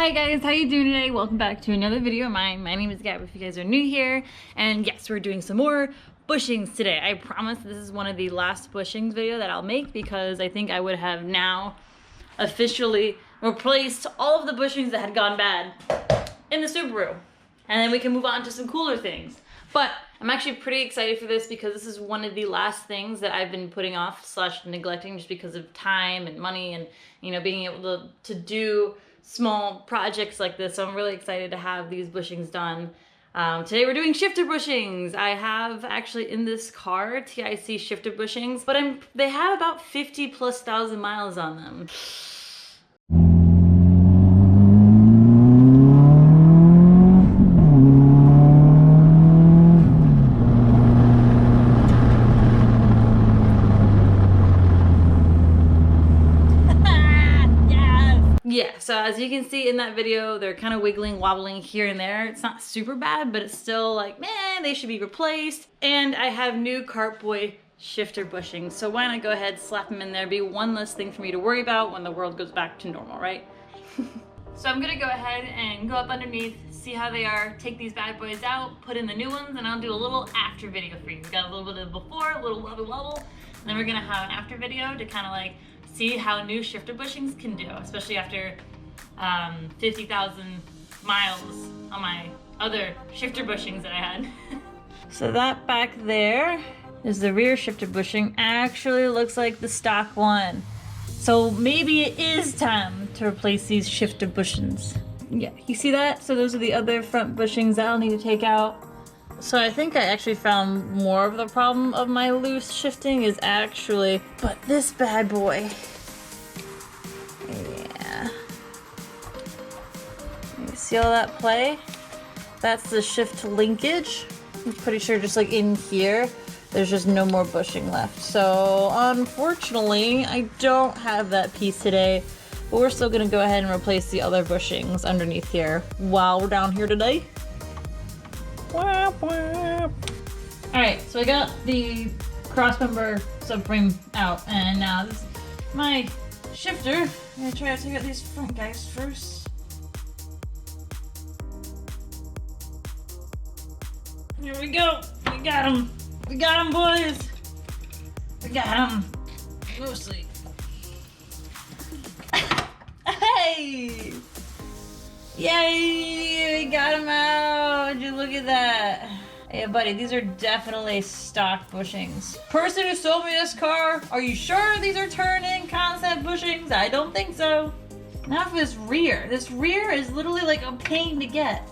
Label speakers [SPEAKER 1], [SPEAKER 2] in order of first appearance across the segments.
[SPEAKER 1] Hi guys, how you doing today? Welcome back to another video of mine. My name is Gabby if you guys are new here. And yes, we're doing some more bushings today. I promise this is one of the last bushings video that I'll make because I think I would have now officially replaced all of the bushings that had gone bad in the Subaru. And then we can move on to some cooler things. But I'm actually pretty excited for this because this is one of the last things that I've been putting off / neglecting just because of time and money and, you know, being able to do small projects like this. So I'm really excited to have these bushings done. Today we're doing shifter bushings. I have actually in this car TIC shifter bushings, but they have about 50,000+ miles on them. Yeah, so as you can see in that video, they're kind of wiggling, wobbling here and there. It's not super bad, but it's still like, man, they should be replaced. And I have new Kartboy Shifter bushings. So why not go ahead, slap them in there, be one less thing for me to worry about when the world goes back to normal, right? So I'm gonna go ahead and go up underneath, see how they are, take these bad boys out, put in the new ones, and I'll do a little after video for you. We got a little bit of before, a little wobble wobble, and then we're gonna have an after video to kind of like see how new shifter bushings can do, especially after 50,000 miles on my other shifter bushings that I had. So that back there is the rear shifter bushing. Actually looks like the stock one. So maybe it is time to replace these shifter bushings. Yeah, you see that? So those are the other front bushings that I'll need to take out. So I think I actually found more of the problem of my loose shifting is actually, but this bad boy. Yeah. You see all that play? That's the shift linkage. I'm pretty sure just like in here, there's just no more bushing left. So unfortunately, I don't have that piece today, but we're still gonna go ahead and replace the other bushings underneath here while we're down here today. Wah, wah. All right, so I got the crossmember subframe out, and now this is my shifter. I'm gonna try to take out these front guys first. Here we go. We got them. We got them, boys. We got them. Mostly. Hey! Yay! We got them out. Would you look at that? Hey, buddy, these are definitely stock bushings. Person who sold me this car, are you sure these are turn-in concept bushings? I don't think so. Now for this rear. This rear is literally like a pain to get.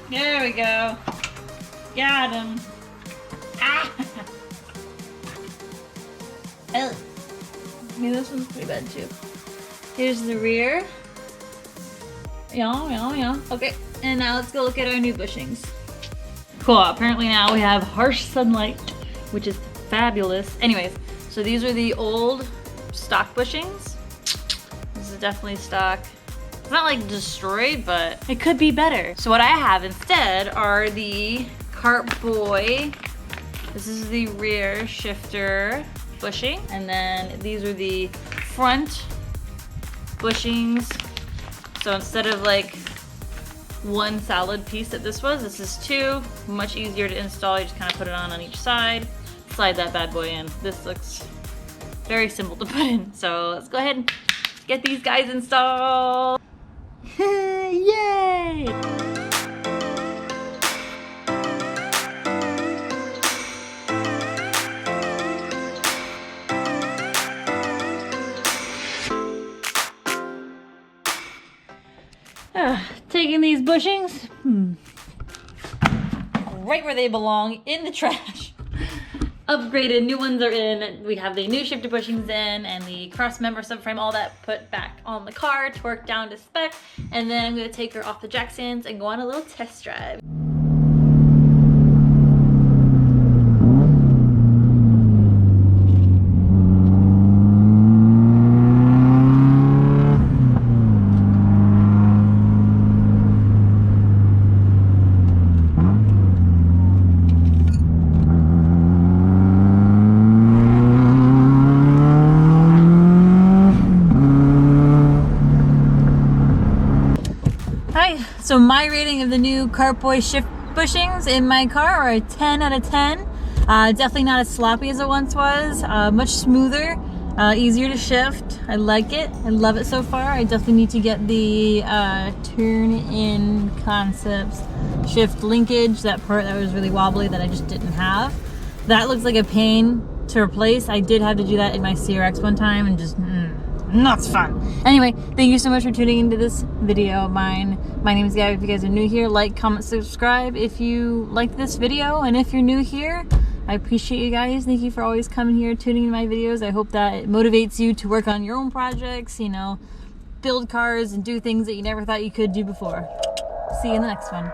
[SPEAKER 1] There we go. Got him. Ah! Oh. Yeah, this one's pretty bad too. Here's the rear. Yeah. Okay, and now let's go look at our new bushings. Cool, apparently now we have harsh sunlight, which is fabulous. Anyways, so these are the old stock bushings. This is definitely stock. It's not like destroyed, but it could be better. So what I have instead are the Kartboy. This is the rear shifter bushing, and then these are the front bushings. So instead of like one solid piece that this is two. Much easier to install. You just kind of put it on each side, slide that bad boy in. This looks very simple to put in. So let's go ahead and get these guys installed. Yay! Taking these bushings right where they belong, in the trash. Upgraded, new ones are in. We have the new shifter bushings in and the cross member subframe, all that put back on the car, torqued down to spec. And then I'm gonna take her off the jack stands and go on a little test drive. my rating of the new Kartboy Shift bushings in my car are a 10 out of 10. Definitely not as sloppy as it once was. Much smoother, easier to shift. I like it. I love it so far. I definitely need to get the turn-in concepts shift linkage, that part that was really wobbly that I just didn't have. That looks like a pain to replace. I did have to do that in my CRX one time and just not fun. Anyway, thank you so much for tuning into this video of mine. My name is Gabby. If you guys are new here, like, comment, subscribe if you liked this video. And if you're new here, I appreciate you guys. Thank you for always coming here, tuning in my videos. I hope that it motivates you to work on your own projects, you know, build cars and do things that you never thought you could do before. See you in the next one.